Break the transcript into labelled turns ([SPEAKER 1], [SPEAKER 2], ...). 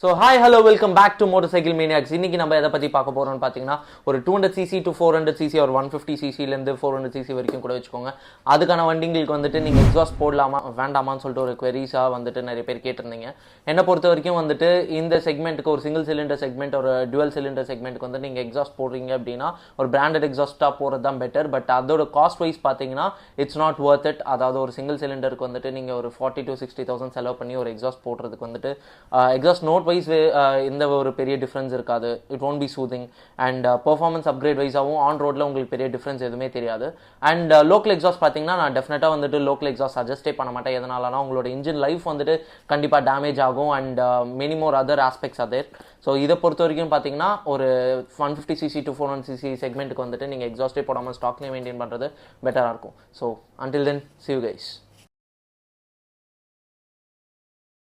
[SPEAKER 1] So hi hello welcome back to motorcycle maniacs. இன்னைக்கு நம்ம எதை பற்றி பார்க்க போகிறோம்னு பார்த்தீங்கன்னா ஒரு 200cc to 400cc ஒரு 150ccலேருந்து 400cc வரைக்கும் கூட வச்சுக்கோங்க. அதுக்கான வண்டிங்களுக்கு வந்துட்டு நீங்கள் எக்ஸாஸ்ட் போடலாமா வேண்டாமான்னு சொல்லிட்டு ஒரு queries-ஆ வந்துட்டு நிறைய பேர் கேட்டிருந்தீங்க. என்னை பொறுத்த வரைக்கும் வந்துட்டு இந்த செக்மெண்ட்டுக்கு ஒரு சிங்கிள் சிலிண்டர் செக்மெண்ட் ஒரு டுவல் சிலிண்டர் செக்மெண்ட்டுக்கு வந்து நீங்கள் எக்ஸாஸ்ட் போடுறீங்க அப்படின்னா ஒரு பிராண்டட் எக்ஸாஸ்ட்டாக போகிறது தான் பெட்டர். பட் அதோட காஸ்ட் வைஸ் பார்த்தீங்கன்னா இட்ஸ் நாட் ஒர்த் இட். அதாவது ஒரு சிங்கிள் சிலிண்டருக்கு வந்துட்டு நீங்கள் ஒரு 40,000 to 60,000 செலவு பண்ணி ஒரு எக்ஸாஸ்ட் போடுறதுக்கு வந்துட்டு எக்ஸாஸ்ட் நோட் வைஸ் இந்த ஒரு பெரிய டிஃப்ரென்ஸ் இருக்காது. It won't be soothing and performance upgrade வைஸாகவும் ஆன் ரோட்ல உங்களுக்கு பெரிய டிஃப்ரென்ஸ் எதுவுமே தெரியாது. அண்ட் லோக்கல் எக்ஸாஸ்ட் பார்த்தீங்கன்னா நான் டெஃபினட்டாக வந்துட்டு லோக்கல் எக்ஸாஸ்ட் சஜஸ்டே பண்ண மாட்டேன். எதனாலனா உங்களோட இன்ஜின் லைஃப் வந்துட்டு கண்டிப்பாக டேமேஜ் ஆகும் and many more other aspects other. So இதை பொறுத்த வரைக்கும் பார்த்தீங்கன்னா ஒரு 150cc to 400cc செக்மெண்ட்டுக்கு வந்துட்டு நீங்கள் எக்ஸாஸ்டே போடாமல் ஸ்டாக்லேயே மெயின்டைன் பண்ணுறது பெட்டராக இருக்கும். So until then see you guys.